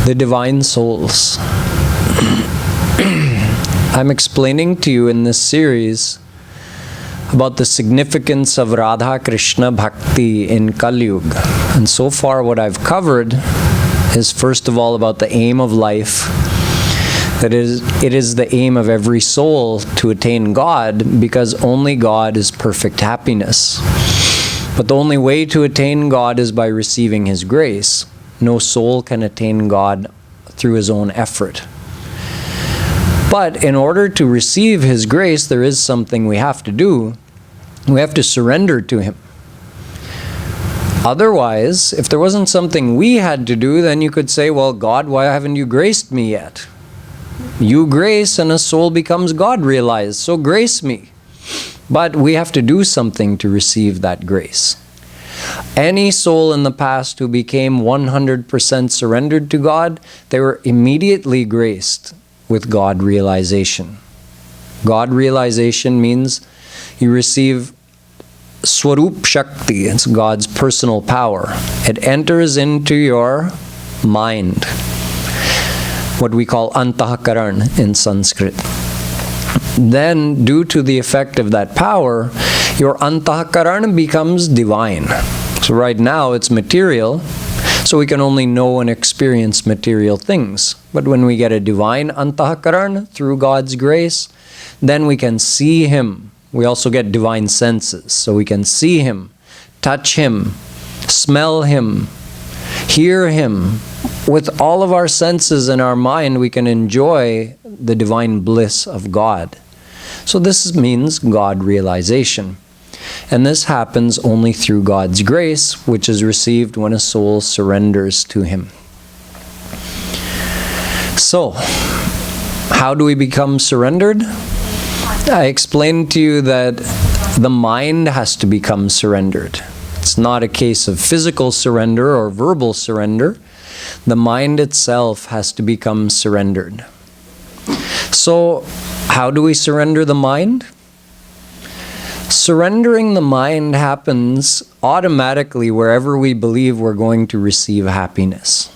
The divine souls. I'm explaining to you in this series about the significance of Radha Krishna Bhakti in Kaliyug. And so far what I've covered is first of all about the aim of life. That is, it is the aim of every soul to attain God, because only God is perfect happiness. But the only way to attain God is by receiving His grace. No soul can attain God through his own effort. But in order to receive His grace, there is something we have to do. We have to surrender to Him. Otherwise, if there wasn't something we had to do, then you could say, well, God, why haven't you graced me yet? You grace and a soul becomes God realized, so grace me. But we have to do something to receive that grace. Any soul in the past who became 100% surrendered to God, they were immediately graced with God realization. God realization means you receive Swarup Shakti, it's God's personal power. It enters into your mind, what we call Antahakaran in Sanskrit. Then, due to the effect of that power, your Antahakaran becomes divine. So right now it's material, so we can only know and experience material things. But when we get a divine Antahakaran through God's grace, then we can see Him. We also get divine senses, so we can see Him, touch Him, smell Him, hear Him. With all of our senses in our mind, we can enjoy the divine bliss of God. So this means God realization. And this happens only through God's grace, which is received when a soul surrenders to Him. So, how do we become surrendered? I explained to you that the mind has to become surrendered. It's not a case of physical surrender or verbal surrender. The mind itself has to become surrendered. So, how do we surrender the mind? Surrendering the mind happens automatically wherever we believe we're going to receive happiness.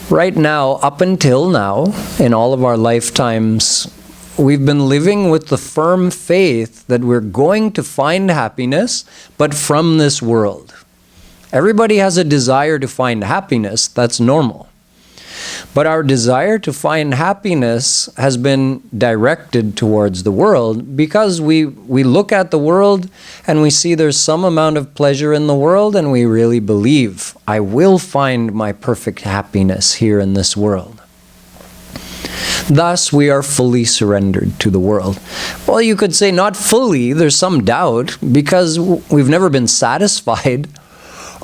Right now, up until now, in all of our lifetimes, we've been living with the firm faith that we're going to find happiness, but from this world. Everybody has a desire to find happiness, that's normal. But our desire to find happiness has been directed towards the world because we look at the world and we see there's some amount of pleasure in the world, and we really believe, I will find my perfect happiness here in this world. Thus, we are fully surrendered to the world. Well, you could say not fully, there's some doubt, because we've never been satisfied.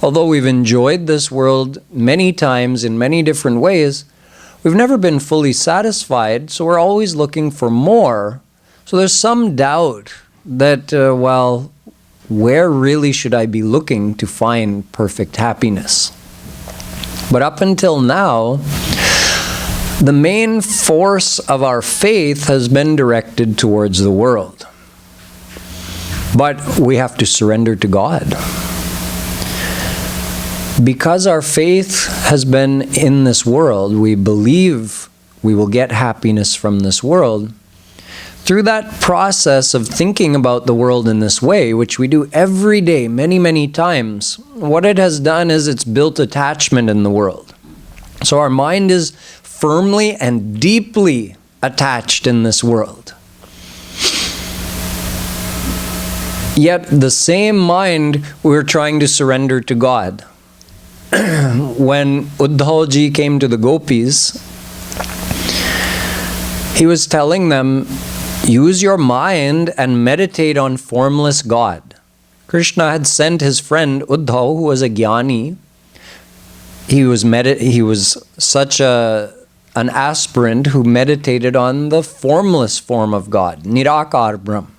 Although we've enjoyed this world many times in many different ways, we've never been fully satisfied, so we're always looking for more. So there's some doubt that, well, where really should I be looking to find perfect happiness? But up until now, the main force of our faith has been directed towards the world. But we have to surrender to God. Because our faith has been in this world, we believe we will get happiness from this world. Through that process of thinking about the world in this way, which we do every day, many, many times, what it has done is it's built attachment in the world. So our mind is firmly and deeply attached in this world. Yet the same mind we're trying to surrender to God. When Uddhavji came to the gopis, he was telling them, use your mind and meditate on formless God. Krishna had sent his friend Uddhav, who was a jnani. He was such an aspirant who meditated on the formless form of God, Nirakar Brahm.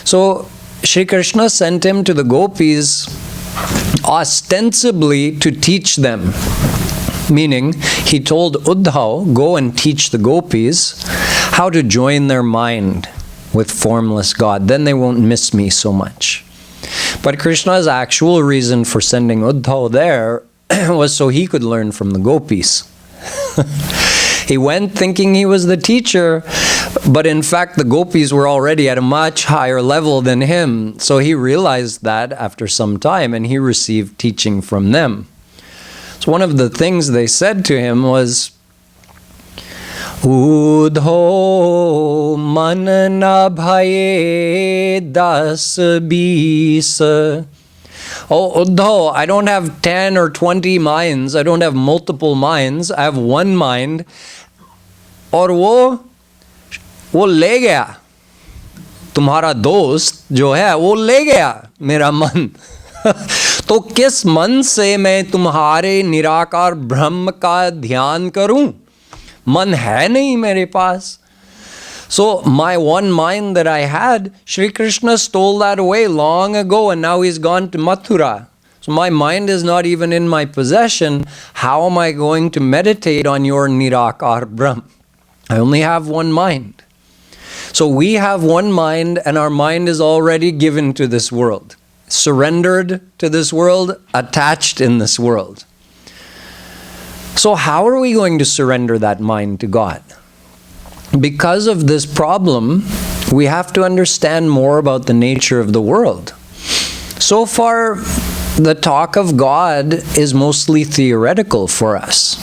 So Shri Krishna sent him to the gopis ostensibly to teach them. Meaning, he told Uddhav, go and teach the gopis how to join their mind with formless God. Then they won't miss me so much. But Krishna's actual reason for sending Uddhav there was so he could learn from the gopis. He went thinking he was the teacher, but in fact the gopis were already at a much higher level than him. So he realized that after some time, and he received teaching from them. So one of the things they said to him was, Udho man na bhaye das bis. Oh, Uddhav, I don't have 10 or 20 minds. I don't have multiple minds. I have one mind. और वो ले गया. तुम्हारा दोस्त जो है वो ले गया मेरा मन. तो किस मन से मैं तुम्हारे निराकार ब्रह्म का ध्यान करूं? मन है नहीं मेरे पास. So my one mind that I had, Shri Krishna stole that away long ago, and now he's gone to Mathura. So my mind is not even in my possession. How am I going to meditate on your Nirakar Brahm? I only have one mind. So we have one mind, and our mind is already given to this world, surrendered to this world, attached in this world. So how are we going to surrender that mind to God? Because of this problem, we have to understand more about the nature of the world. So far, the talk of God is mostly theoretical for us.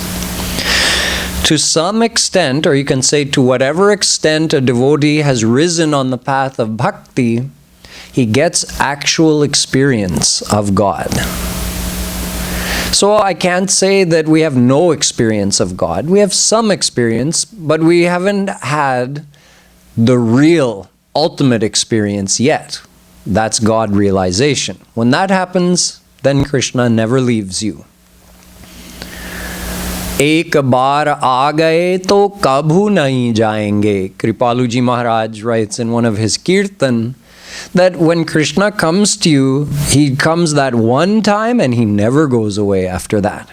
To some extent, or you can say to whatever extent a devotee has risen on the path of bhakti, he gets actual experience of God. So I can't say that we have no experience of God. We have some experience, but we haven't had the real, ultimate experience yet. That's God realization. When that happens, then Krishna never leaves you. Ek baar aa gaye to kabhu nahi jayenge. Kripaluji Maharaj writes in one of his kirtan that when Krishna comes to you, he comes that one time and he never goes away after that.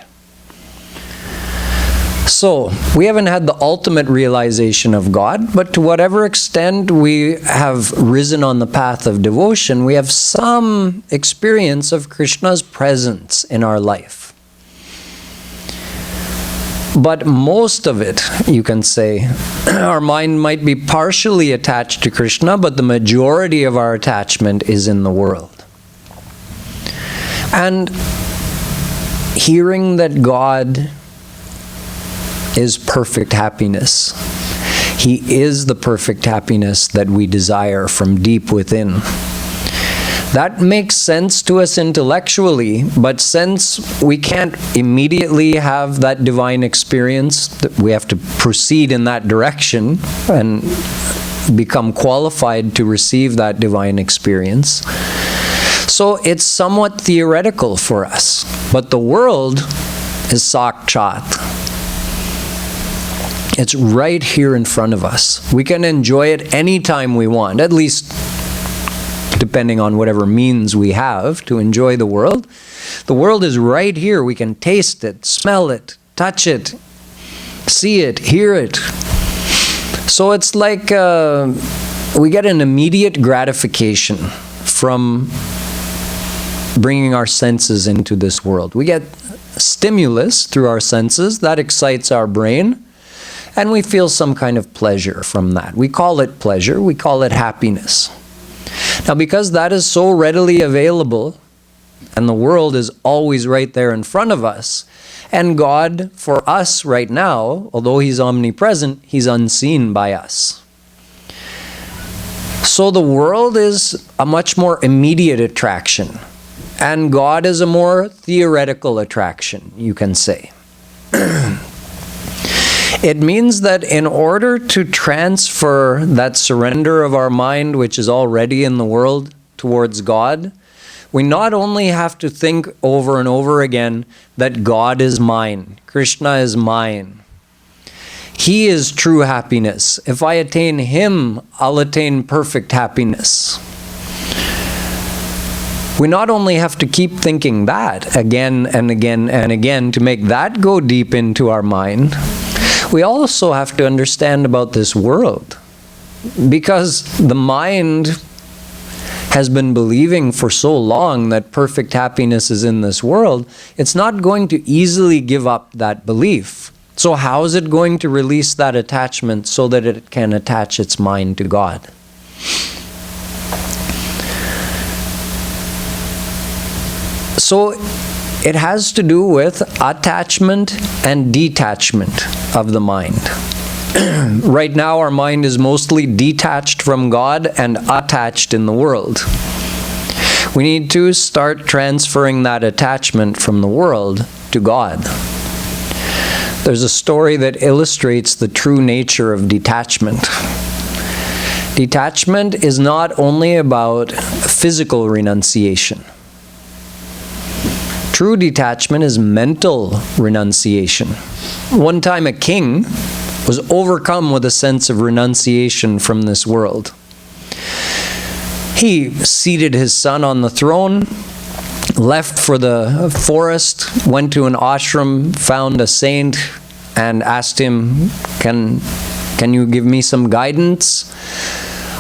So, we haven't had the ultimate realization of God, but to whatever extent we have risen on the path of devotion, we have some experience of Krishna's presence in our life. But most of it, you can say, our mind might be partially attached to Krishna, but the majority of our attachment is in the world. And hearing that God is perfect happiness, He is the perfect happiness that we desire from deep within. That makes sense to us intellectually, but since we can't immediately have that divine experience, we have to proceed in that direction and become qualified to receive that divine experience. So it's somewhat theoretical for us, but the world is sakshat. It's right here in front of us. We can enjoy it anytime we want, at least depending on whatever means we have to enjoy the world. The world is right here. We can taste it, smell it, touch it, see it, hear it. So it's like we get an immediate gratification from bringing our senses into this world. We get stimulus through our senses that excites our brain, and we feel some kind of pleasure from that. We call it pleasure, we call it happiness. Now, because that is so readily available, and the world is always right there in front of us, and God, for us right now, although He's omnipresent, He's unseen by us. So the world is a much more immediate attraction, and God is a more theoretical attraction, you can say. It means that in order to transfer that surrender of our mind, which is already in the world, towards God, we not only have to think over and over again that God is mine, Krishna is mine. He is true happiness. If I attain Him, I'll attain perfect happiness. We not only have to keep thinking that again and again and again to make that go deep into our mind, we also have to understand about this world, because the mind has been believing for so long that perfect happiness is in this world. It's not going to easily give up that belief. So how is it going to release that attachment so that it can attach its mind to God? So it has to do with attachment and detachment of the mind. Right now our mind is mostly detached from God and attached in the world. We need to start transferring that attachment from the world to God. There's a story that illustrates the true nature of detachment. Detachment is not only about physical renunciation. True detachment is mental renunciation. One time a king was overcome with a sense of renunciation from this world. He seated his son on the throne, left for the forest, went to an ashram, found a saint, and asked him, can you give me some guidance?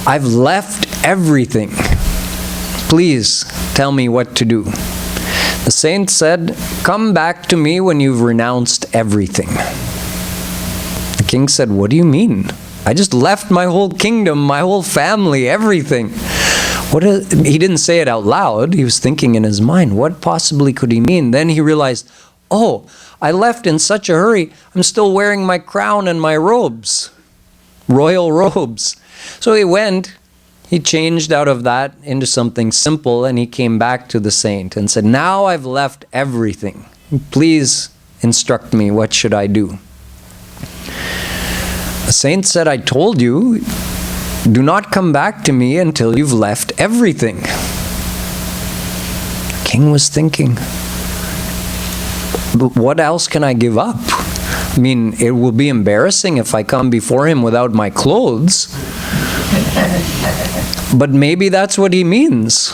I've left everything. Please tell me what to do. The saint said, come back to me when you've renounced everything. The king said, what do you mean? I just left my whole kingdom, my whole family, everything. He didn't say it out loud. He was thinking in his mind, what possibly could he mean? Then he realized, oh, I left in such a hurry. I'm still wearing my crown and my robes, royal robes. So he went, he changed out of that into something simple, and he came back to the saint and said, now I've left everything. Please instruct me, what should I do? The saint said, I told you, do not come back to me until you've left everything. The king was thinking, but what else can I give up? I mean, it will be embarrassing if I come before him without my clothes. But maybe that's what he means.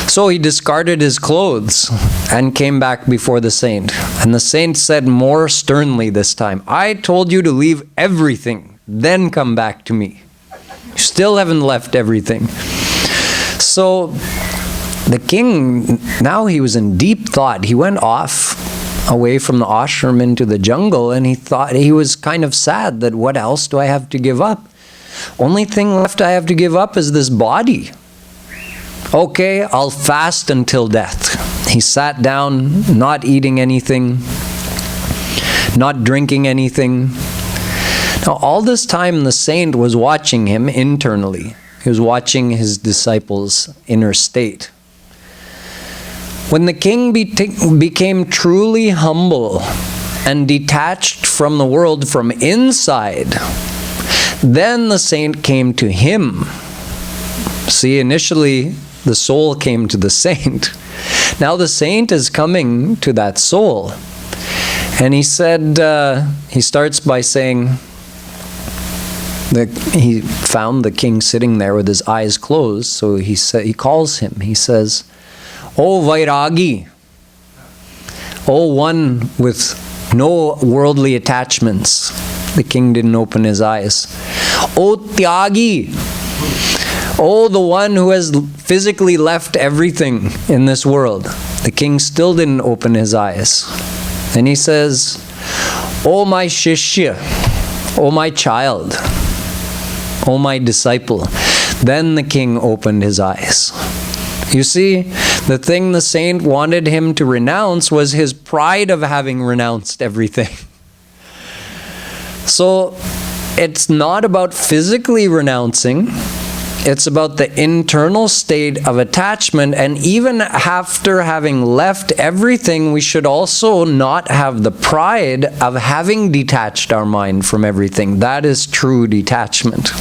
So he discarded his clothes and came back before the saint. And the saint said more sternly this time, I told you to leave everything, then come back to me. You still haven't left everything. So the king, now he was in deep thought. He went off away from the ashram into the jungle, and he thought, he was kind of sad that what else do I have to give up? Only thing left I have to give up is this body. Okay, I'll fast until death. He sat down, not eating anything, not drinking anything. Now, all this time, the saint was watching him internally. He was watching his disciples' inner state. When the king became truly humble and detached from the world from inside, then the saint came to him. See, initially, the soul came to the saint. Now the saint is coming to that soul. And he said, he starts by saying, he found the king sitting there with his eyes closed, so he calls him. He says, O Vairagi, O one with no worldly attachments. The king didn't open his eyes. O Tyagi, O the one who has physically left everything in this world. The king still didn't open his eyes. And he says, O my Shishya, O my child, O my disciple. Then the king opened his eyes. You see, the thing the saint wanted him to renounce was his pride of having renounced everything. So it's not about physically renouncing, it's about the internal state of attachment. And even after having left everything, we should also not have the pride of having detached our mind from everything. That is true detachment.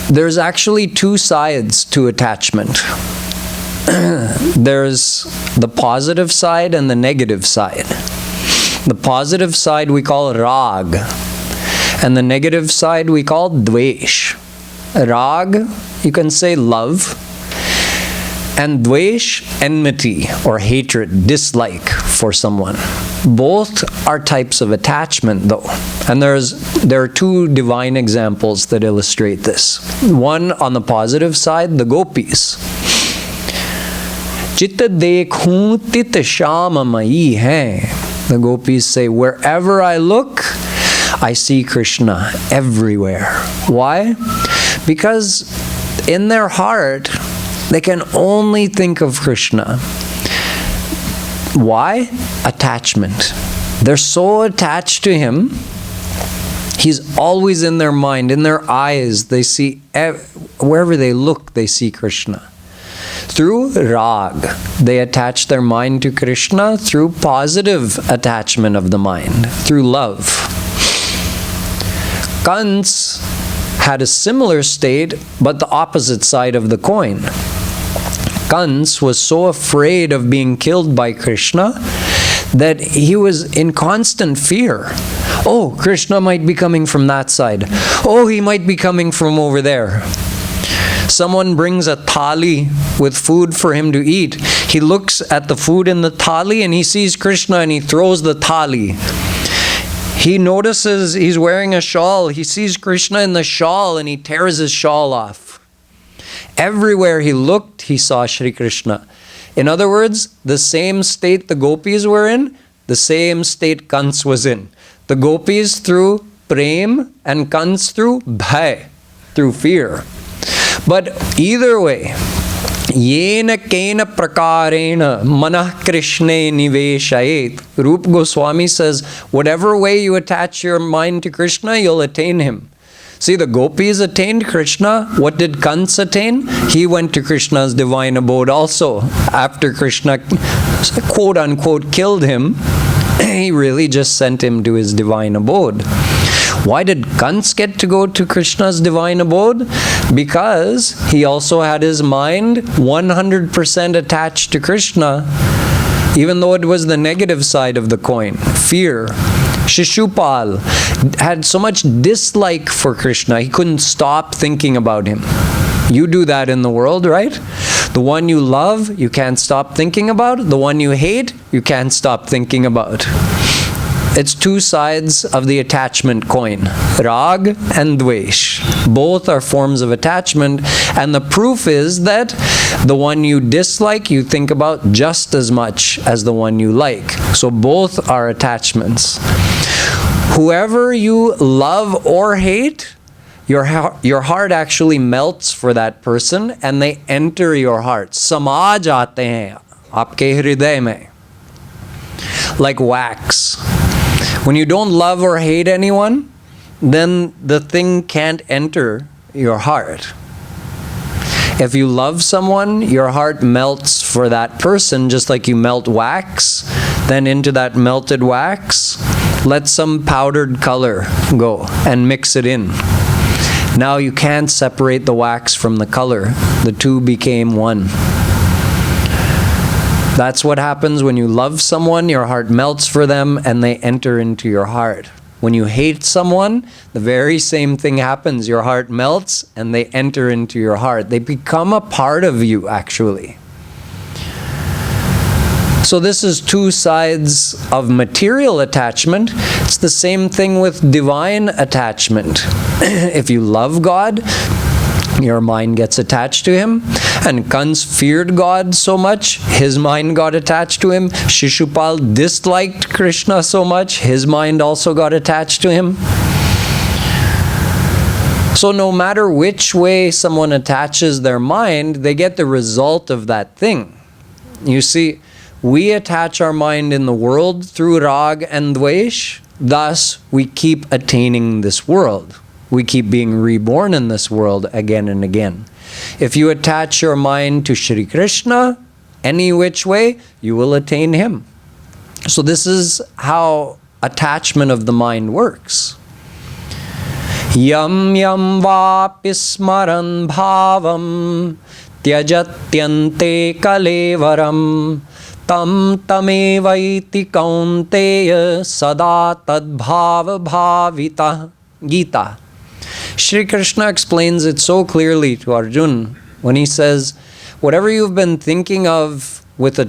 There's actually two sides to attachment. There's the positive side and the negative side. The positive side we call rag, and the negative side we call dvesh. Rag, you can say love, and dvesh, enmity or hatred, dislike for someone. Both are types of attachment though. And there are two divine examples that illustrate this. One on the positive side, the gopis. Chitta dekhun tit shama mayi hai. The gopis say, wherever I look, I see Krishna everywhere. Why? Because in their heart, they can only think of Krishna. Why? Attachment. They're so attached to him. He's always in their mind, in their eyes. They see, wherever they look, they see Krishna. Through rag, they attach their mind to Krishna through positive attachment of the mind, through love. Kans had a similar state, but the opposite side of the coin. Kans was so afraid of being killed by Krishna that he was in constant fear. Oh, Krishna might be coming from that side. Oh, he might be coming from over there. Someone brings a thali with food for him to eat. He looks at the food in the thali and he sees Krishna and he throws the thali. He notices he's wearing a shawl. He sees Krishna in the shawl and he tears his shawl off. Everywhere he looked, he saw Shri Krishna. In other words, the same state the gopis were in, the same state Kans was in. The gopis through prem and Kans through bhai, through fear. But either way, yena kena prakarena manah krishne niveshayet. Rupa Goswami says, whatever way you attach your mind to Krishna, you'll attain him. See, the gopis attained Krishna. What did Kans attain? He went to Krishna's divine abode also. After Krishna, quote unquote, killed him, he really just sent him to his divine abode. Why did Kans get to go to Krishna's divine abode? Because he also had his mind 100% attached to Krishna, even though it was the negative side of the coin, fear. Shishupal had so much dislike for Krishna, he couldn't stop thinking about him. You do that in the world, right? The one you love, you can't stop thinking about. The one you hate, you can't stop thinking about. It's two sides of the attachment coin, rag and dvesh. Both are forms of attachment, and the proof is that the one you dislike, you think about just as much as the one you like. So both are attachments. Whoever you love or hate, your heart actually melts for that person and they enter your heart. Sama jaate hain aapke hriday mein. Like wax. When you don't love or hate anyone, then the thing can't enter your heart. If you love someone, your heart melts for that person, just like you melt wax. Then into that melted wax, let some powdered color go and mix it in. Now you can't separate the wax from the color. The two became one. That's what happens when you love someone, your heart melts for them and they enter into your heart. When you hate someone, the very same thing happens. Your heart melts and they enter into your heart. They become a part of you, actually. So this is two sides of material attachment. It's the same thing with divine attachment. If you love God, your mind gets attached to him. And Kans feared God so much, his mind got attached to him. Shishupal disliked Krishna so much, his mind also got attached to him. So no matter which way someone attaches their mind, they get the result of that thing. You see, we attach our mind in the world through rag and dvesh, thus we keep attaining this world. We keep being reborn in this world again and again. If you attach your mind to Shri Krishna, any which way, you will attain him. So this is how attachment of the mind works. Yam yam vapi smaran bhavam tyajatyante kalevaram tam tamevaiti kaunteya sada tadbhava bhavita. Gita. Shri Krishna explains it so clearly to Arjuna when he says, whatever you've been thinking of with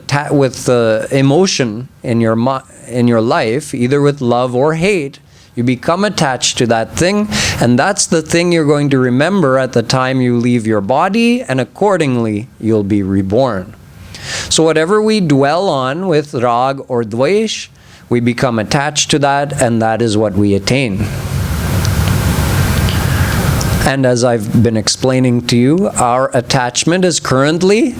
emotion in your life, either with love or hate, you become attached to that thing, and that's the thing you're going to remember at the time you leave your body, and accordingly, you'll be reborn. So whatever we dwell on with rag or dvesh, we become attached to that, and that is what we attain. And as I've been explaining to you, our attachment is currently,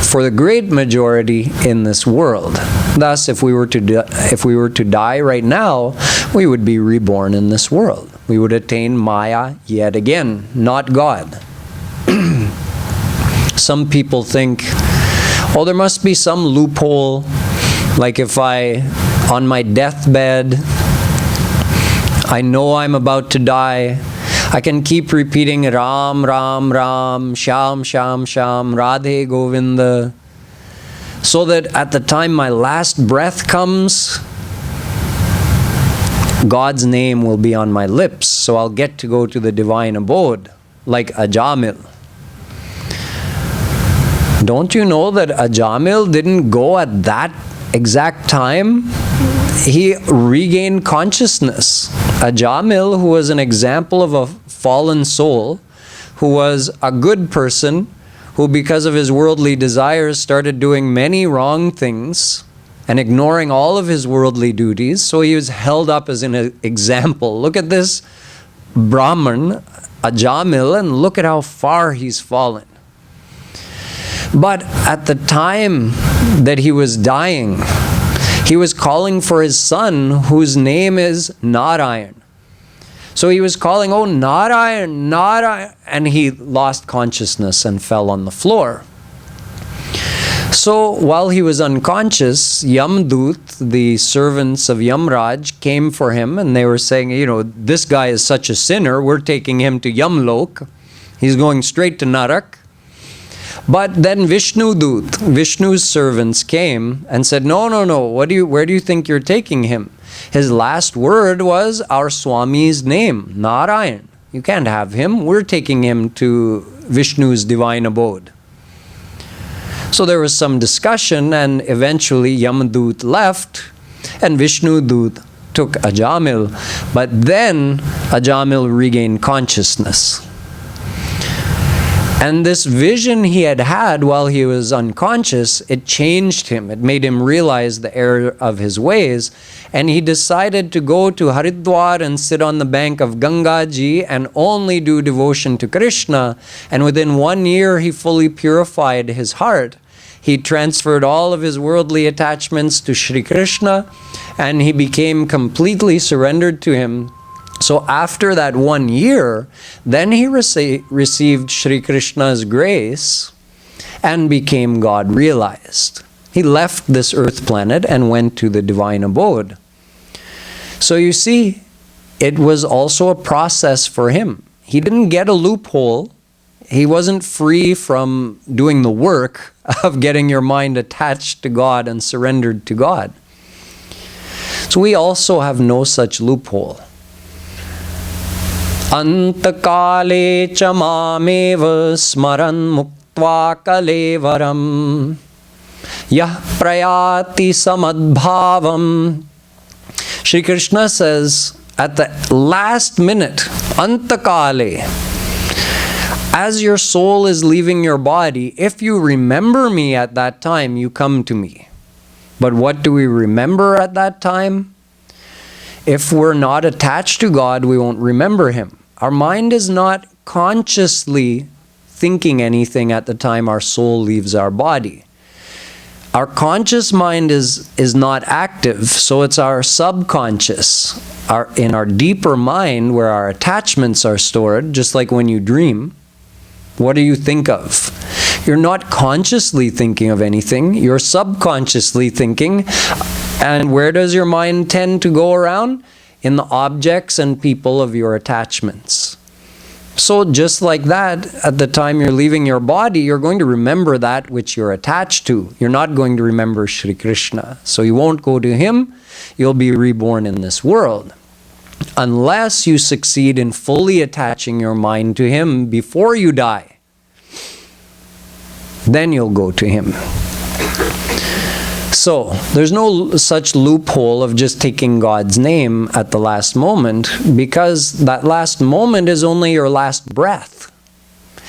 for the great majority, in this world. Thus, if we were to die right now, we would be reborn in this world. We would attain Maya yet again, not God. Some people think, oh, there must be some loophole, like if on my deathbed, I know I'm about to die, I can keep repeating Ram, Ram, Ram, Sham, Sham, Sham, Radhe, Govinda, so that at the time my last breath comes, God's name will be on my lips, so I'll get to go to the divine abode, like Ajamil. Don't you know that Ajamil didn't go at that exact time? He regained consciousness. Ajamil, who was an example of a fallen soul, who was a good person, who because of his worldly desires started doing many wrong things and ignoring all of his worldly duties, so he was held up as an example. Look at this Brahman, Ajamil, and look at how far he's fallen. But at the time that he was dying, he was calling for his son, whose name is Narayan. So he was calling, oh, Narayan, Narayan, and he lost consciousness and fell on the floor. So while he was unconscious, Yamdut, the servants of Yamraj, came for him, and they were saying, you know, this guy is such a sinner, we're taking him to Yamlok. He's going straight to Narak. But then Vishnu's servants came and said, no, no, no, where do you think you're taking him? His last word was our Swami's name, Narayan. You can't have him. We're taking him to Vishnu's divine abode. So there was some discussion, and eventually Yamadut left, and Vishnudut took Ajamil. But then Ajamil regained consciousness. And this vision he had had while he was unconscious, it changed him. It made him realize the error of his ways. And he decided to go to Haridwar and sit on the bank of Gangaji and only do devotion to Krishna. And within 1 year, he fully purified his heart. He transferred all of his worldly attachments to Shri Krishna, and he became completely surrendered to him. So after that 1 year, then he received Shri Krishna's grace and became God realized. He left this earth planet and went to the divine abode. So you see, it was also a process for him. He didn't get a loophole. He wasn't free from doing the work of getting your mind attached to God and surrendered to God. So we also have no such loophole. Antakale cha mameva smaran muktva kalevaram yah prayati samadbhavam. Shri Krishna says at the last minute, Antakale, as your soul is leaving your body, if you remember me at that time, you come to me. But what do we remember at that time? If we're not attached to God, we won't remember Him. Our mind is not consciously thinking anything at the time our soul leaves our body. Our conscious mind is not active, so it's our subconscious, in our deeper mind where our attachments are stored, just like when you dream. What do you think of? You're not consciously thinking of anything, you're subconsciously thinking. And where does your mind tend to go around? In the objects and people of your attachments. So just like that, at the time you're leaving your body, you're going to remember that which you're attached to. You're not going to remember Shri Krishna. So you won't go to Him, you'll be reborn in this world. Unless you succeed in fully attaching your mind to Him before you die, then you'll go to Him. So, there's no such loophole of just taking God's name at the last moment, because that last moment is only your last breath.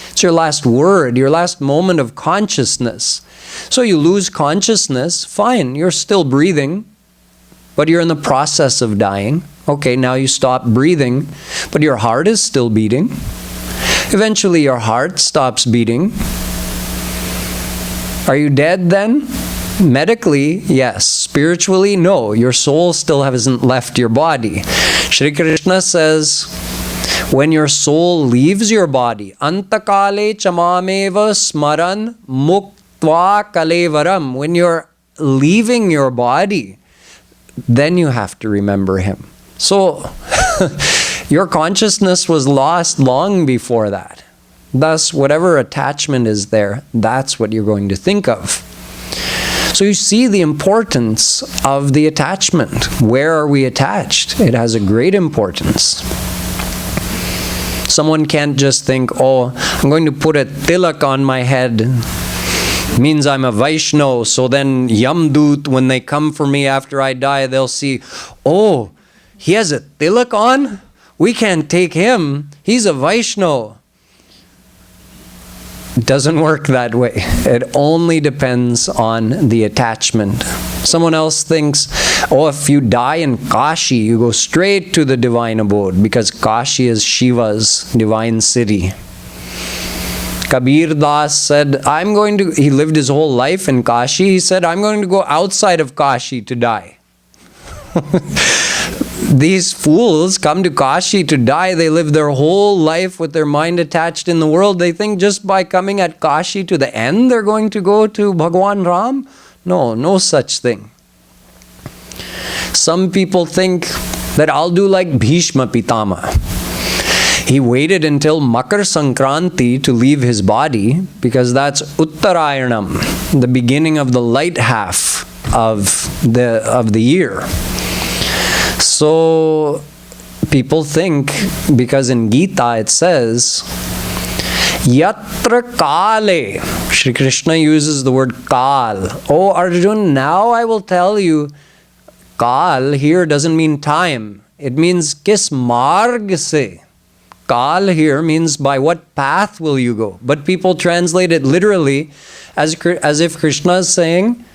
It's your last word, your last moment of consciousness. So you lose consciousness, fine, you're still breathing. but you're in the process of dying. Okay, now you stop breathing, but your heart is still beating. Eventually your heart stops beating. Are you dead then? Medically, yes. Spiritually, no. Your soul still hasn't left your body. Shri Krishna says, when your soul leaves your body, antakale chamameva smaran muktva kalevaram, when you're leaving your body, then you have to remember him. So, your consciousness was lost long before that. Thus, whatever attachment is there, that's what you're going to think of. So you see the importance of the attachment. Where are we attached? It has a great importance. Someone can't just think, oh, I'm going to put a tilak on my head. Means I'm a Vaishno, so then Yamdut, when they come for me after I die, they'll see, oh, he has a tilak on? We can't take him. He's a Vaishno. It doesn't work that way. It only depends on the attachment. Someone else thinks, oh, if you die in Kashi, you go straight to the divine abode, because Kashi is Shiva's divine city. Kabir Das said, he lived his whole life in Kashi. He said, I'm going to go outside of Kashi to die. These fools come to Kashi to die. They live their whole life with their mind attached in the world. They think just by coming at Kashi to the end, they're going to go to Bhagwan Ram. No, no such thing. Some people think that I'll do like Bhishma Pitama. He waited until Makar Sankranti to leave his body, because that's Uttarayanam, the beginning of the light half of the year. So people think, because in Gita it says, Yatra Kale, Shri Krishna uses the word Kal. Oh Arjun, now I will tell you, Kal here doesn't mean time. It means Kis Marg se. Kal here means by what path will you go? But people translate it literally as if Krishna is saying,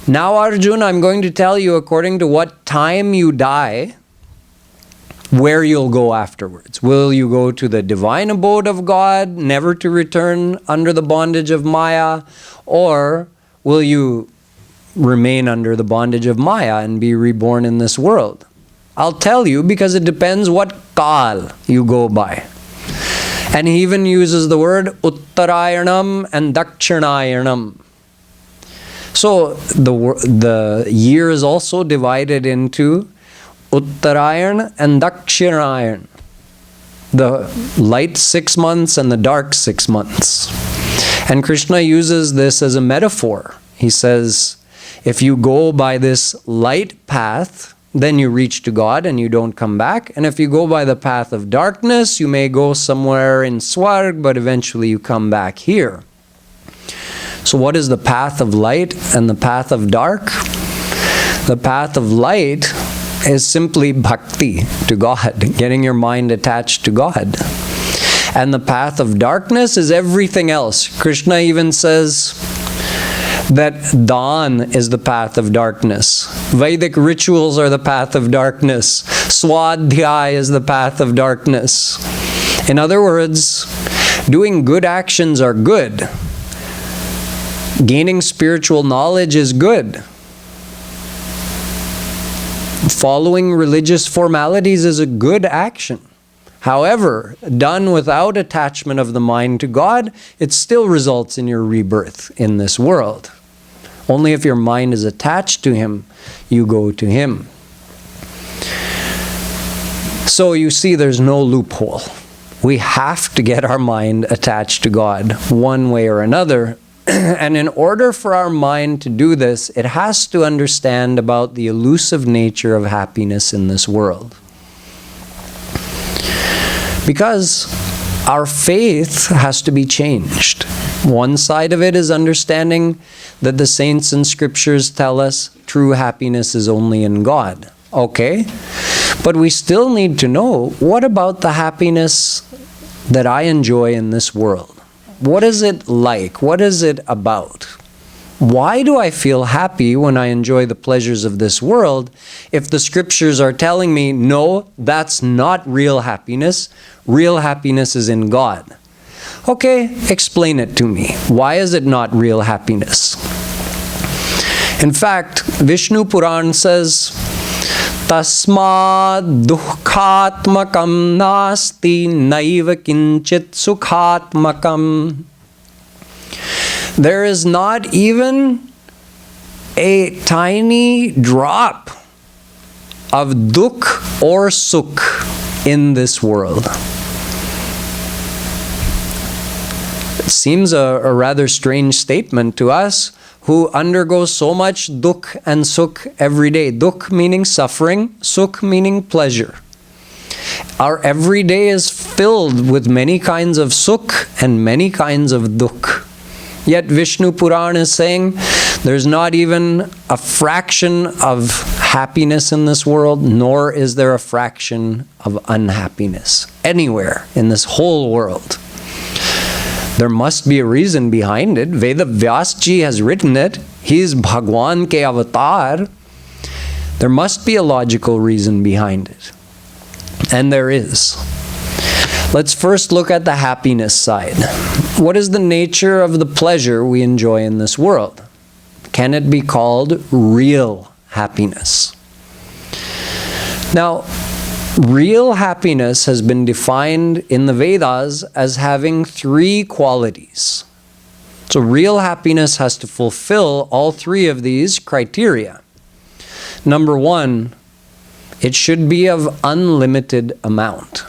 now Arjun, I'm going to tell you according to what time you die, where you'll go afterwards. Will you go to the divine abode of God, never to return under the bondage of Maya? Or will you remain under the bondage of Maya and be reborn in this world? I'll tell you, because it depends what Kal you go by. And he even uses the word Uttarayanam and Dakshinayanam. So the year is also divided into Uttarayan and Dakshinayan. The light 6 months and the dark 6 months. And Krishna uses this as a metaphor. He says, if you go by this light path, then you reach to God and you don't come back. And if you go by the path of darkness, you may go somewhere in Swarg, but eventually you come back here. So what is the path of light and the path of dark? The path of light is simply bhakti to God, getting your mind attached to God. And the path of darkness is everything else. Krishna even says that Dhan is the path of darkness. Vedic rituals are the path of darkness. Swadhyaya is the path of darkness. In other words, doing good actions are good. Gaining spiritual knowledge is good. Following religious formalities is a good action. However, done without attachment of the mind to God, it still results in your rebirth in this world. Only if your mind is attached to Him, you go to Him. So you see, there's no loophole. We have to get our mind attached to God one way or another. And in order for our mind to do this, it has to understand about the elusive nature of happiness in this world. Because our faith has to be changed. One side of it is understanding that the saints and scriptures tell us true happiness is only in God. Okay, but we still need to know, what about the happiness that I enjoy in this world? What is it like? What is it about? why do I feel happy when I enjoy the pleasures of this world if the scriptures are telling me, no, that's not real happiness. Real happiness is in God. Okay, explain it to me. Why is it not real happiness? In fact, Vishnu Puran says, Tasmad dukhatmakam nasti naiva kinchit sukhatmakam. There is not even a tiny drop of dukh or sukh in this world. It seems a rather strange statement to us who undergo so much dukh and sukh every day. Dukh meaning suffering, sukh meaning pleasure. Our everyday is filled with many kinds of sukh and many kinds of dukh. Yet Vishnu Puran is saying there's not even a fraction of happiness in this world, nor is there a fraction of unhappiness anywhere in this whole world. There must be a reason behind it. Veda Vyasji has written it. He is Bhagwan ke avatar. There must be a logical reason behind it. And there is. Let's first look at the happiness side. What is the nature of the pleasure we enjoy in this world? Can it be called real happiness? Now, real happiness has been defined in the Vedas as having three qualities. So real happiness has to fulfill all three of these criteria. Number one, it should be of unlimited amount.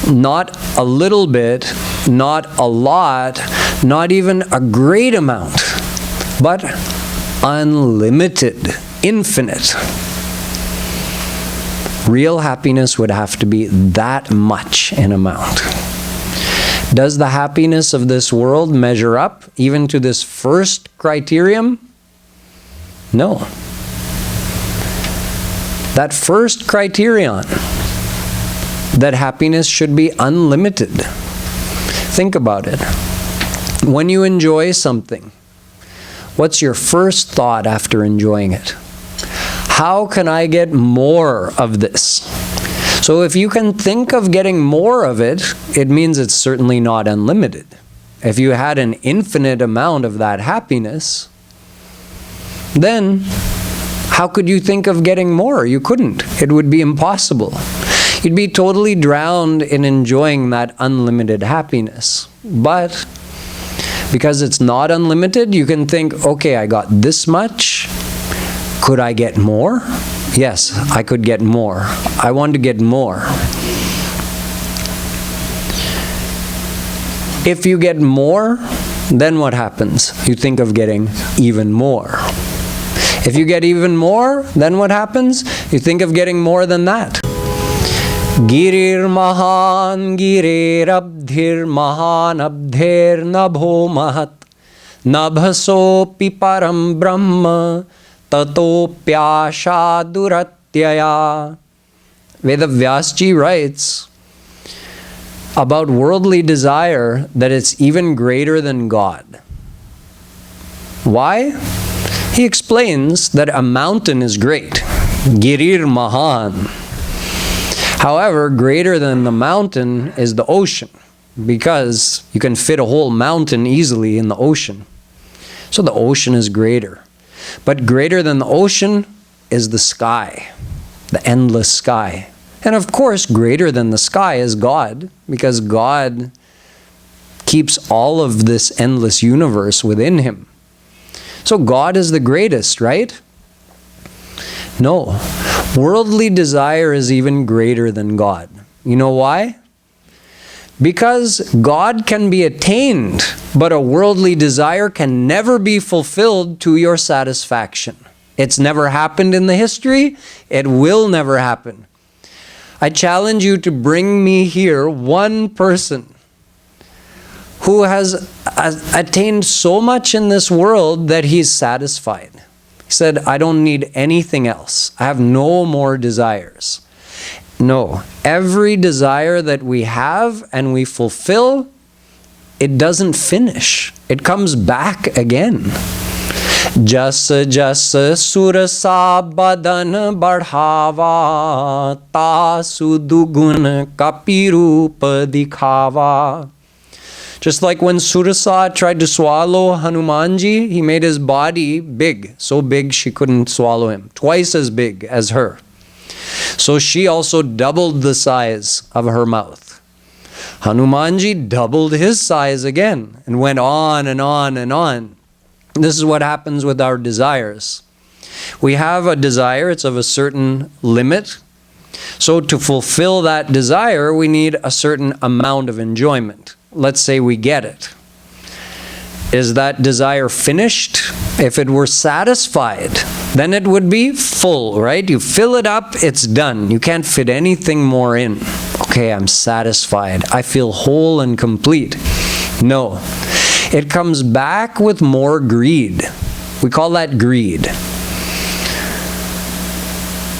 Not a little bit, not a lot, not even a great amount, but unlimited, infinite. Real happiness would have to be that much in amount. Does the happiness of this world measure up even to this first criterion? No. That first criterion, that happiness should be unlimited. Think about it. When you enjoy something, what's your first thought after enjoying it? How can I get more of this? So if you can think of getting more of it, it means it's certainly not unlimited. If you had an infinite amount of that happiness, then how could you think of getting more? You couldn't. It would be impossible. You'd be totally drowned in enjoying that unlimited happiness. But because it's not unlimited, you can think, okay, I got this much. Could I get more? Yes, I could get more. I want to get more. If you get more, then what happens? You think of getting even more. If you get even more, then what happens? You think of getting more than that. Girir mahan girir abdhir mahan abdhir nabho mahat nabhasopi param brahma tato pyasha duratyaya. Veda Vyasji writes about worldly desire that it's even greater than God. Why? He explains that a mountain is great. Girir mahan. However, greater than the mountain is the ocean, because you can fit a whole mountain easily in the ocean. So the ocean is greater. But greater than the ocean is the sky, the endless sky. And of course, greater than the sky is God, because God keeps all of this endless universe within Him. So God is the greatest, right? No. Worldly desire is even greater than God. You know why? Because God can be attained, but a worldly desire can never be fulfilled to your satisfaction. It's never happened in the history. It will never happen. I challenge you to bring me here one person who has attained so much in this world that he's satisfied. He said, I don't need anything else. I have no more desires. No. Every desire that we have and we fulfill it doesn't finish. It comes back again. Jas jas surasa badan badhava, tasu dugun kapirupa dikhava. Just like when Surasa tried to swallow Hanumanji, he made his body big, so big she couldn't swallow him, twice as big as her. So she also doubled the size of her mouth. Hanumanji doubled his size again and went on and on and on. This is what happens with our desires. We have a desire, it's of a certain limit. So to fulfill that desire, we need a certain amount of enjoyment. Let's say we get it. Is that desire finished? If it were satisfied, then it would be full, right? You fill it up, it's done. You can't fit anything more in. Okay, I'm satisfied. I feel whole and complete. No. It comes back with more greed. We call that greed.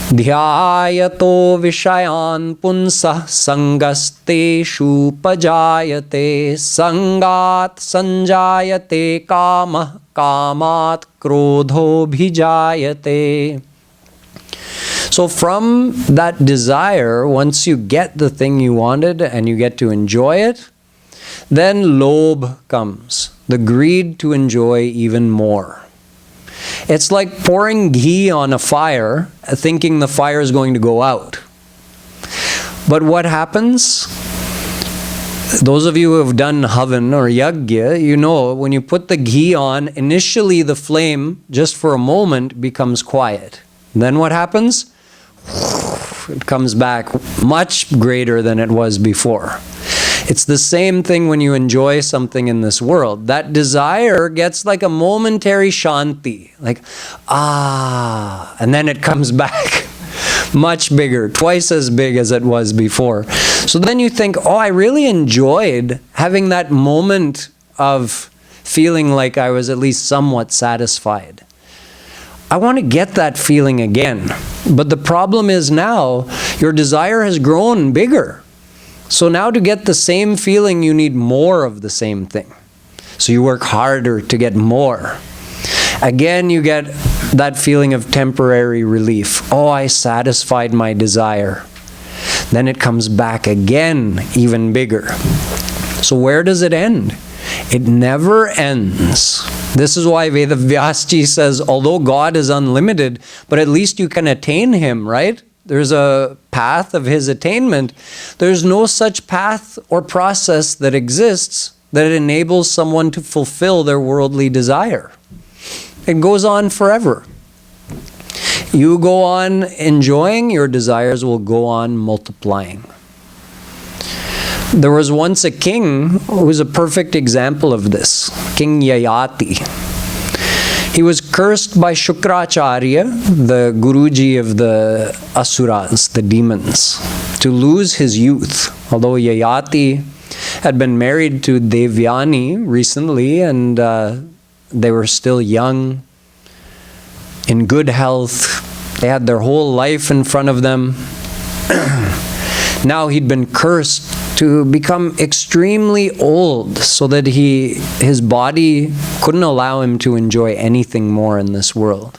Dhyayato vishayan punsa sangasteshu pajayate sangat sanjayate kama kamat krodho bhijayate. So from that desire, once you get the thing you wanted and you get to enjoy it, then lobh comes, the greed to enjoy even more. It's like pouring ghee on a fire, thinking the fire is going to go out. But what happens? Those of you who have done havan or yagya, you know when you put the ghee on, initially the flame, just for a moment, becomes quiet. Then what happens? It comes back much greater than it was before. It's the same thing when you enjoy something in this world. That desire gets like a momentary shanti, like, and then it comes back much bigger, twice as big as it was before. So then you think, oh, I really enjoyed having that moment of feeling like I was at least somewhat satisfied. I want to get that feeling again. But the problem is now, your desire has grown bigger. So now to get the same feeling, you need more of the same thing. So you work harder to get more. Again, you get that feeling of temporary relief. Oh, I satisfied my desire. Then it comes back again, even bigger. So where does it end? It never ends. This is why Vedavyasji says, although God is unlimited, but at least you can attain Him, right? There's a path of His attainment. There's no such path or process that exists that enables someone to fulfill their worldly desire. It goes on forever. You go on enjoying, your desires will go on multiplying. There was once a king who was a perfect example of this, King Yayati. He was cursed by Shukracharya, the Guruji of the Asuras, the demons, to lose his youth. Although Yayati had been married to Devyani recently and they were still young, in good health, they had their whole life in front of them. Now he'd been cursed to become extremely old so that his body couldn't allow him to enjoy anything more in this world.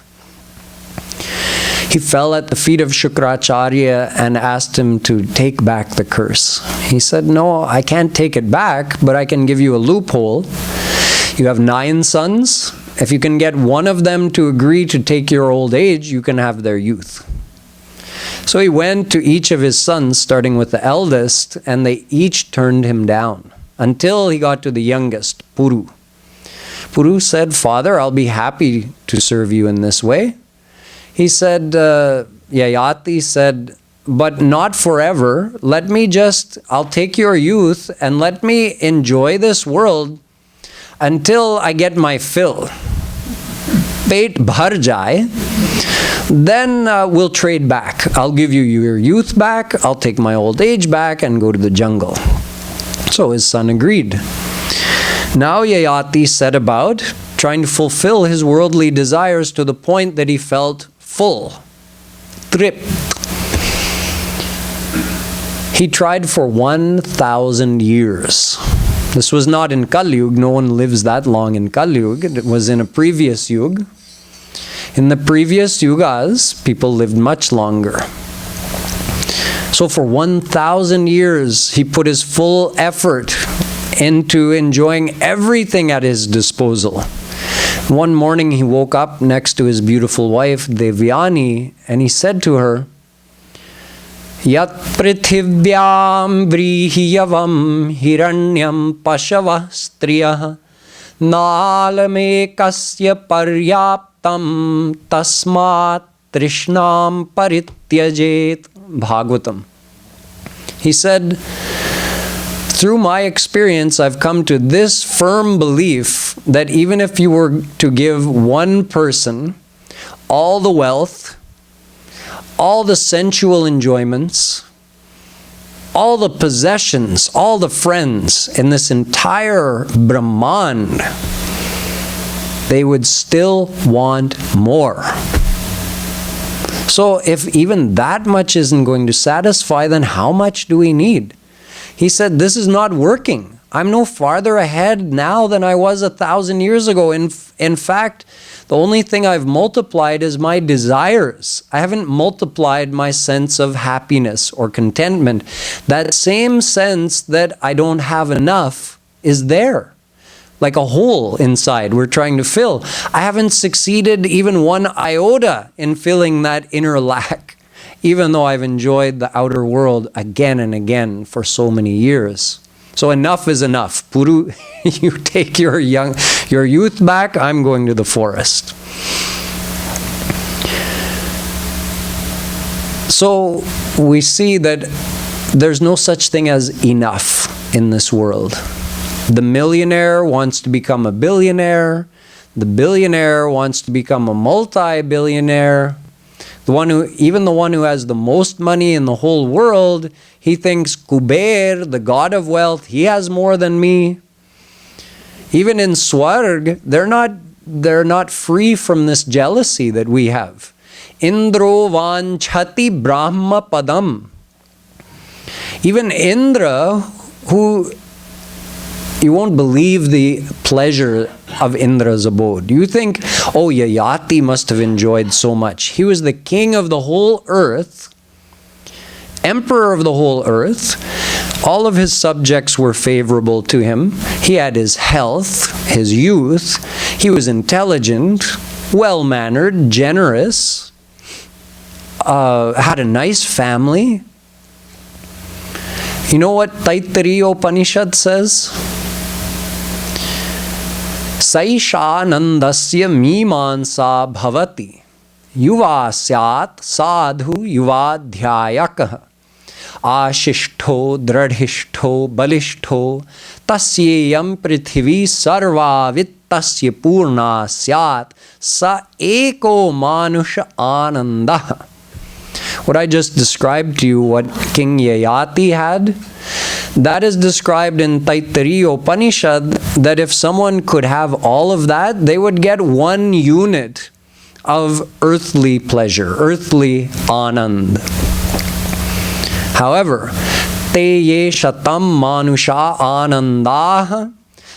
He fell at the feet of Shukracharya and asked him to take back the curse. He said, no, I can't take it back, but I can give you a loophole. You have 9 sons. If you can get one of them to agree to take your old age, you can have their youth. So he went to each of his sons, starting with the eldest, and they each turned him down until he got to the youngest, Puru. Puru said, Father, I'll be happy to serve you in this way. He said, Yayati said, but not forever. I'll take your youth and let me enjoy this world until I get my fill. Pet bhar jaye. Then we'll trade back. I'll give you your youth back, I'll take my old age back and go to the jungle. So his son agreed. Now Yayati set about trying to fulfill his worldly desires to the point that he felt full, tripped. He tried for 1,000 years. This was not in Kaliyug. No one lives that long in Kaliyug. It was in a previous yug. In the previous yugas, people lived much longer. So for 1,000 years, he put his full effort into enjoying everything at his disposal. One morning he woke up next to his beautiful wife, Devyani, and he said to her, Yat prithivyam vrihiyavam hiranyam pashava striyah nalame kasya paryaptam tasmat trishnam parityajet. Bhagavatam. He said, through my experience, I've come to this firm belief that even if you were to give one person all the wealth, all the sensual enjoyments, all the possessions, all the friends in this entire Brahmand, they would still want more. So if even that much isn't going to satisfy, then how much do we need? He said, this is not working. I'm no farther ahead now than I was 1,000 years ago. In fact, the only thing I've multiplied is my desires. I haven't multiplied my sense of happiness or contentment. That same sense that I don't have enough is there, like a hole inside we're trying to fill. I haven't succeeded even one iota in filling that inner lack, even though I've enjoyed the outer world again and again for so many years. So enough is enough. Puru, you take your youth back, I'm going to the forest. So we see that there's no such thing as enough in this world. The millionaire wants to become a billionaire. The billionaire wants to become a multi-billionaire. Even the one who has the most money in the whole world, he thinks Kuber, the god of wealth, he has more than me. Even in Swarg, they're not free from this jealousy that we have. Indro vanchati brahma padam. Even Indra, who you won't believe the pleasure of Indra's abode. You think, oh, Yayati must have enjoyed so much. He was the king of the whole earth, emperor of the whole earth. All of his subjects were favorable to him. He had his health, his youth. He was intelligent, well-mannered, generous, had a nice family. You know what Taittiriya Upanishad says? Saishanandasya mimansa bhavati yuva syat sadhu yuvadhyayakah ashishto dradhishto balishto tasyayam prithvi sarva vittasya purna syat sa eko manusha ananda. What I just described to you, what King Yayati had, that is described in Taittiriya Upanishad, that if someone could have all of that, they would get 1 unit of earthly pleasure, earthly anand. However, te ye shatam manusha anandah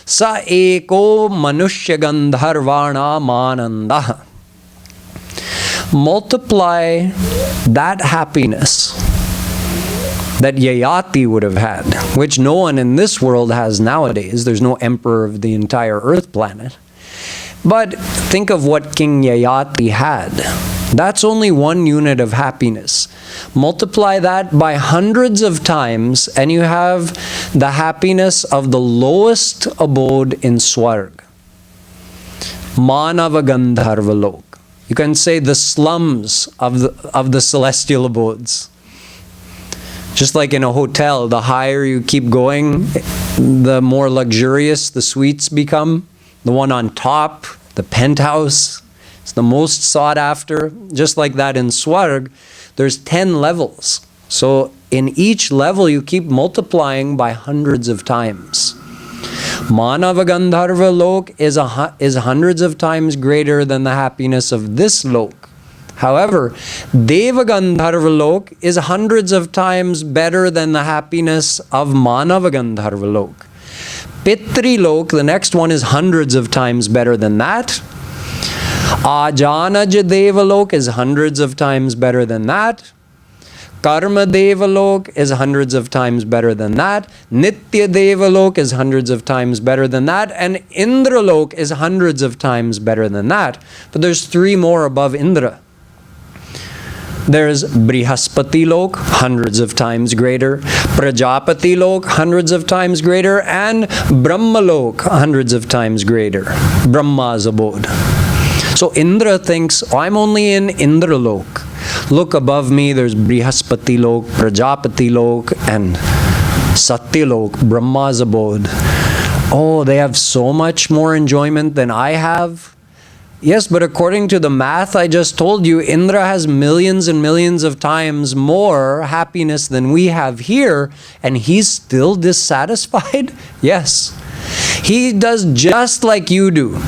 sa eko manushya gandharvana manandah. Multiply that happiness that Yayati would have had, which no one in this world has nowadays. There's no emperor of the entire earth planet. But think of what King Yayati had. That's only 1 unit of happiness. Multiply that by hundreds of times and you have the happiness of the lowest abode in Swarg. Manava Gandharva Lok. You can say the slums of the celestial abodes. Just like in a hotel, the higher you keep going, the more luxurious the suites become. The one on top, the penthouse, it's the most sought after. Just like that in Swarg, there's 10 levels. So in each level, you keep multiplying by hundreds of times. Manava Gandharva Lok is hundreds of times greater than the happiness of this lok. However, Deva Gandharva Lok is hundreds of times better than the happiness of Manava Gandharva Lok. Pitrilok, the next one, is hundreds of times better than that. Ajanaj Devalok is hundreds of times better than that. Karma Devalok is hundreds of times better than that. Nitya Devalok is hundreds of times better than that. And Indralok is hundreds of times better than that. But there's 3 more above Indra. There's Brihaspati Lok, hundreds of times greater. Prajapati Lok, hundreds of times greater. And Brahma Lok, hundreds of times greater. Brahma's abode. So Indra thinks, oh, I'm only in Indralok. Look above me, there's Brihaspati Lok, Prajapati Lok, and Satyalok, Brahma's abode. Oh, they have so much more enjoyment than I have. Yes, but according to the math I just told you, Indra has millions and millions of times more happiness than we have here, and he's still dissatisfied? Yes. He does just like you do.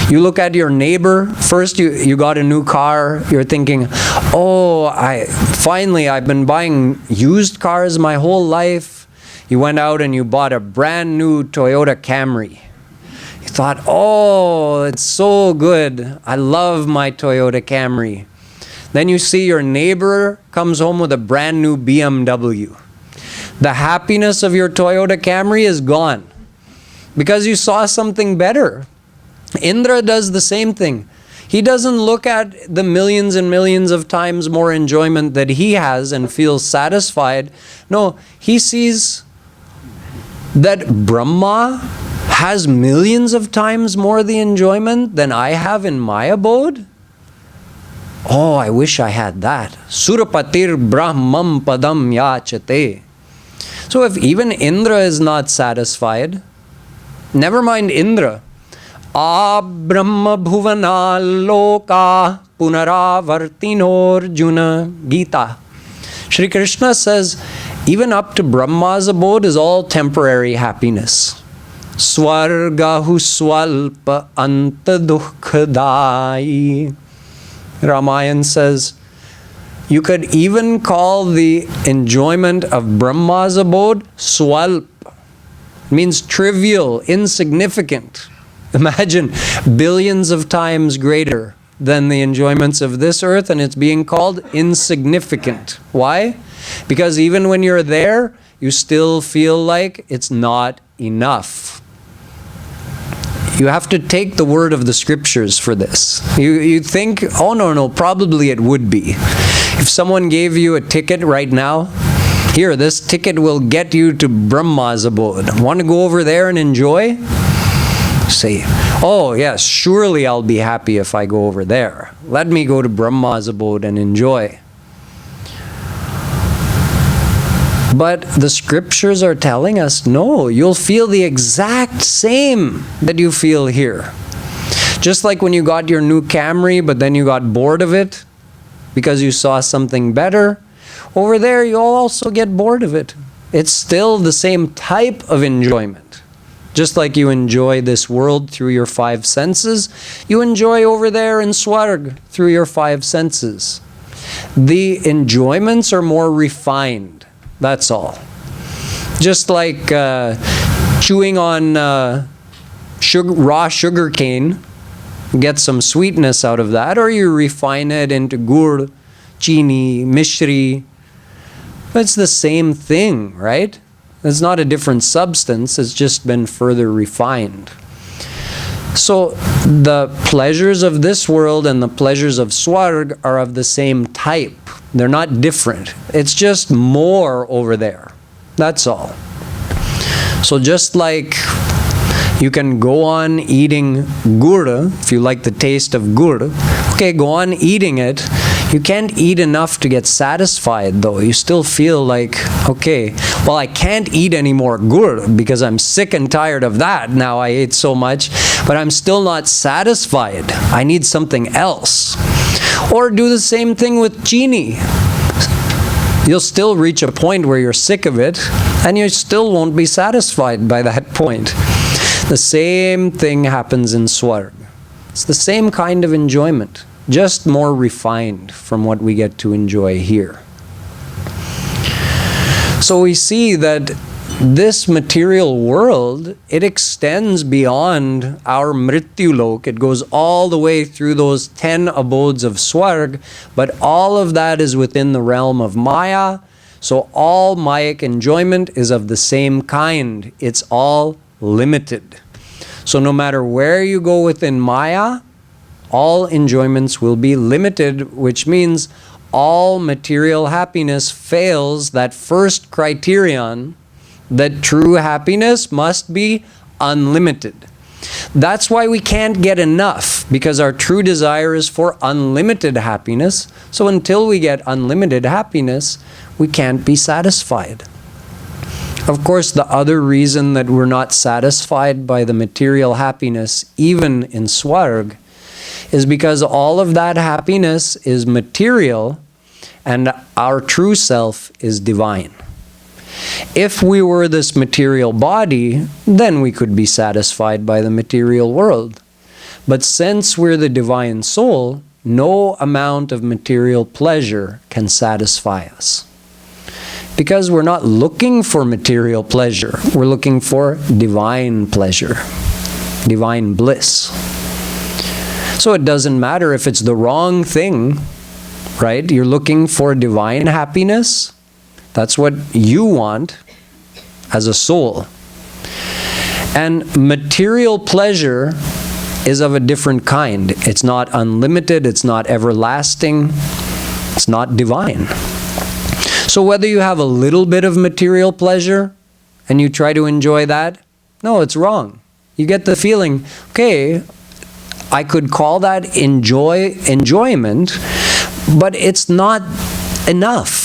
You look at your neighbor, first you got a new car, you're thinking, oh, I've been buying used cars my whole life. You went out and you bought a brand new Toyota Camry. You thought, oh, it's so good. I love my Toyota Camry. Then you see your neighbor comes home with a brand new BMW. The happiness of your Toyota Camry is gone because you saw something better. Indra does the same thing. He doesn't look at the millions and millions of times more enjoyment that he has and feels satisfied. No, he sees that Brahma has millions of times more the enjoyment than I have in my abode. Oh, I wish I had that. Surapatir Brahmam Padam Yachate. So if even Indra is not satisfied, never mind Indra. Brahma Bhuvana Loka Punaravartinorjuna Gita. Shri Krishna says, even up to Brahma's abode is all temporary happiness. Swargahu swalpa anta dukkhadai. Ramayana says, you could even call the enjoyment of Brahma's abode swalp. It means trivial, insignificant. Imagine billions of times greater than the enjoyments of this earth, and it's being called insignificant. Why? Because even when you're there, you still feel like it's not enough. You have to take the word of the scriptures for this. You think, oh no, probably it would be. If someone gave you a ticket right now, here, this ticket will get you to Brahma's abode. Want to go over there and enjoy? Say, oh yes, surely I'll be happy if I go over there. Let me go to Brahma's abode and enjoy. But the scriptures are telling us, no, you'll feel the exact same that you feel here. Just like when you got your new Camry, but then you got bored of it because you saw something better, over there you'll also get bored of it. It's still the same type of enjoyment. Just like you enjoy this world through your 5 senses, you enjoy over there in Swarg through your 5 senses. The enjoyments are more refined, that's all. Just like chewing on raw sugar cane, get some sweetness out of that, or you refine it into gur, chini, mishri. It's the same thing, right? It's not a different substance, it's just been further refined. So the pleasures of this world and the pleasures of Swarg are of the same type. They're not different. It's just more over there. That's all. So just like you can go on eating gur, if you like the taste of gur, okay, go on eating it. You can't eat enough to get satisfied though. You still feel like, okay, well, I can't eat any more gur because I'm sick and tired of that. Now I ate so much, but I'm still not satisfied. I need something else. Or do the same thing with chini. You'll still reach a point where you're sick of it and you still won't be satisfied by that point. The same thing happens in Swarg. It's the same kind of enjoyment, just more refined from what we get to enjoy here. So we see that this material world, it extends beyond our Mrityu Lok. It goes all the way through those 10 abodes of Swarg, but all of that is within the realm of Maya. So all Mayic enjoyment is of the same kind. It's all limited. So no matter where you go within Maya, all enjoyments will be limited, which means all material happiness fails that first criterion that true happiness must be unlimited. That's why we can't get enough, because our true desire is for unlimited happiness. So until we get unlimited happiness, we can't be satisfied. Of course, the other reason that we're not satisfied by the material happiness, even in Swarg, is because all of that happiness is material and our true self is divine. If we were this material body, then we could be satisfied by the material world. But since we're the divine soul, no amount of material pleasure can satisfy us. Because we're not looking for material pleasure, we're looking for divine pleasure, divine bliss. So it doesn't matter if it's the wrong thing, right? You're looking for divine happiness. That's what you want as a soul. And material pleasure is of a different kind. It's not unlimited, it's not everlasting, it's not divine. So whether you have a little bit of material pleasure and you try to enjoy that, no, it's wrong. You get the feeling, okay, I could call that enjoyment, but it's not enough.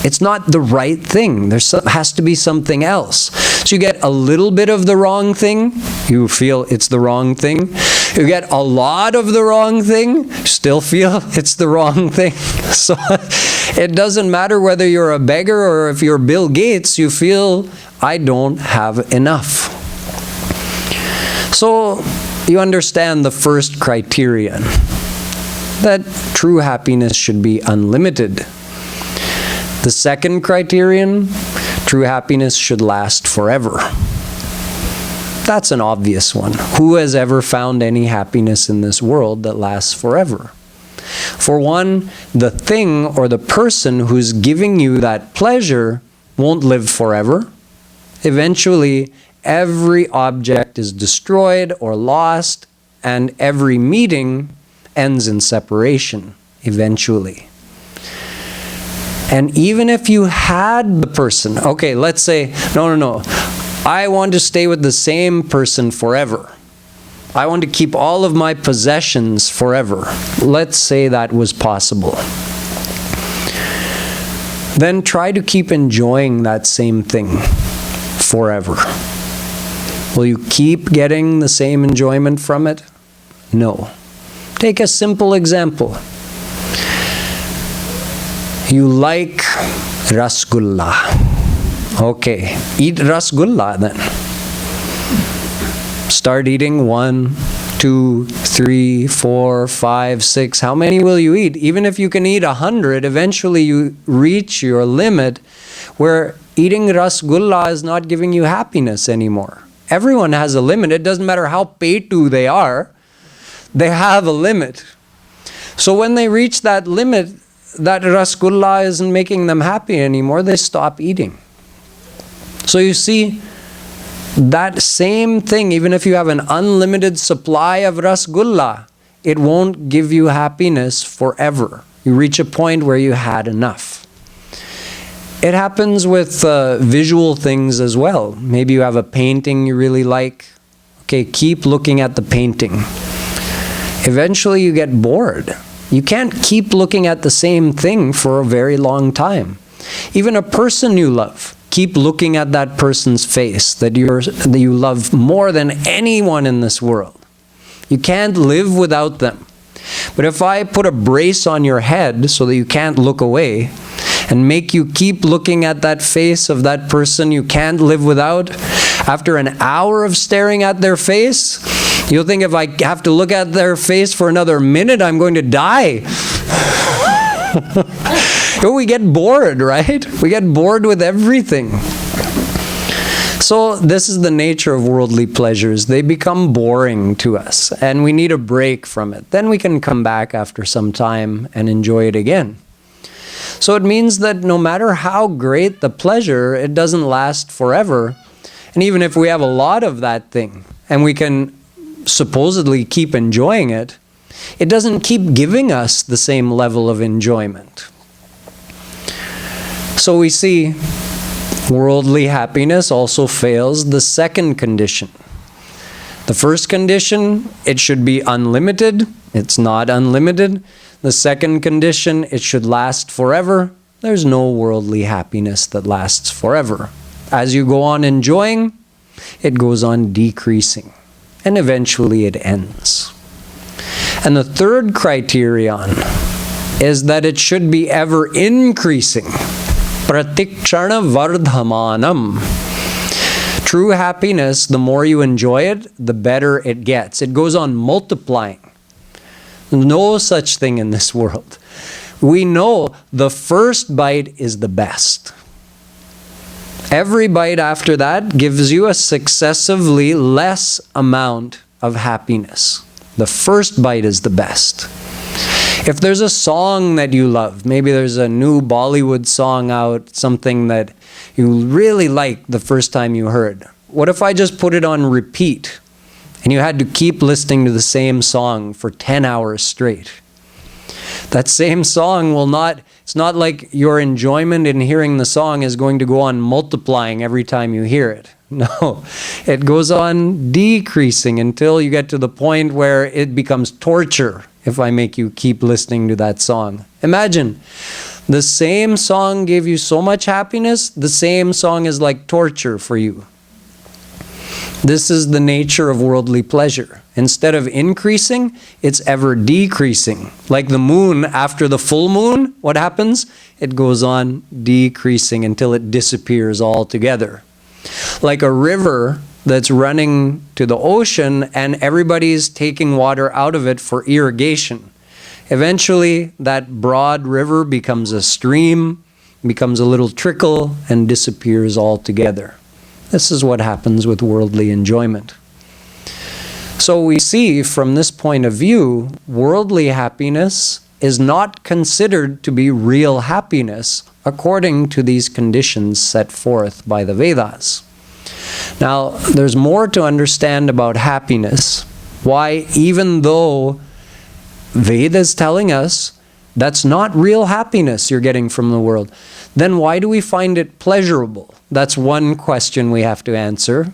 It's not the right thing. There has to be something else. So you get a little bit of the wrong thing, you feel it's the wrong thing. You get a lot of the wrong thing, still feel it's the wrong thing. So it doesn't matter whether you're a beggar or if you're Bill Gates, you feel, I don't have enough. So you understand the first criterion, that true happiness should be unlimited. The second criterion, true happiness should last forever. That's an obvious one. Who has ever found any happiness in this world that lasts forever? For one, the thing or the person who's giving you that pleasure won't live forever. Eventually, every object is destroyed or lost, and every meeting ends in separation, eventually. And even if you had the person, okay, let's say, no, I want to stay with the same person forever. I want to keep all of my possessions forever. Let's say that was possible. Then try to keep enjoying that same thing forever. Will you keep getting the same enjoyment from it? No. Take a simple example. You like rasgulla. Okay, eat rasgulla then. Start eating 1, 2, 3, 4, 5, 6. How many will you eat? Even if you can eat 100, eventually you reach your limit where eating rasgulla is not giving you happiness anymore. Everyone has a limit. It doesn't matter how petu they are. They have a limit. So when they reach that limit, that rasgulla isn't making them happy anymore, they stop eating. So you see, that same thing, even if you have an unlimited supply of rasgulla, it won't give you happiness forever. You reach a point where you had enough. It happens with visual things as well. Maybe you have a painting you really like. Okay, keep looking at the painting. Eventually you get bored. You can't keep looking at the same thing for a very long time. Even a person you love, keep looking at that person's face that you love more than anyone in this world. You can't live without them. But if I put a brace on your head so that you can't look away and make you keep looking at that face of that person you can't live without, after an hour of staring at their face, you'll think if I have to look at their face for another minute, I'm going to die. We get bored, right? We get bored with everything. So this is the nature of worldly pleasures. They become boring to us and we need a break from it. Then we can come back after some time and enjoy it again. So it means that no matter how great the pleasure, it doesn't last forever. And even if we have a lot of that thing and we can supposedly keep enjoying it, it doesn't keep giving us the same level of enjoyment. So we see worldly happiness also fails the second condition. The first condition, it should be unlimited. It's not unlimited. The second condition, it should last forever. There's no worldly happiness that lasts forever. As you go on enjoying, it goes on decreasing, and eventually it ends. And the third criterion is that it should be ever increasing. Pratikshana vardhamanam. True happiness, the more you enjoy it, the better it gets. It goes on multiplying. No such thing in this world. We know the first bite is the best. Every bite after that gives you a successively less amount of happiness. The first bite is the best. If there's a song that you love, maybe there's a new Bollywood song out, something that you really liked the first time you heard. What if I just put it on repeat and you had to keep listening to the same song for 10 hours straight? That same song will not, it's not like your enjoyment in hearing the song is going to go on multiplying every time you hear it. No, it goes on decreasing until you get to the point where it becomes torture if I make you keep listening to that song. Imagine, the same song gave you so much happiness, the same song is like torture for you. This is the nature of worldly pleasure. Instead of increasing, it's ever decreasing. Like the moon, after the full moon, what happens? It goes on decreasing until it disappears altogether. Like a river that's running to the ocean and everybody's taking water out of it for irrigation. Eventually, that broad river becomes a stream, becomes a little trickle, and disappears altogether. This is what happens with worldly enjoyment. So we see from this point of view, worldly happiness is not considered to be real happiness according to these conditions set forth by the Vedas. Now, there's more to understand about happiness. Why, even though Vedas telling us that's not real happiness you're getting from the world, then why do we find it pleasurable? That's one question we have to answer.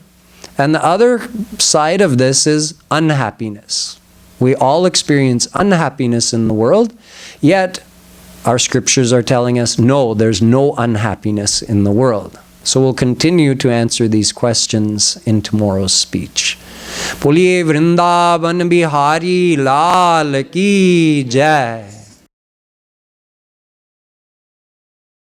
And the other side of this is unhappiness. We all experience unhappiness in the world, yet our scriptures are telling us, no, there's no unhappiness in the world. So we'll continue to answer these questions in tomorrow's speech. Boliye Vrindavan Bihari Lal Ki Jai.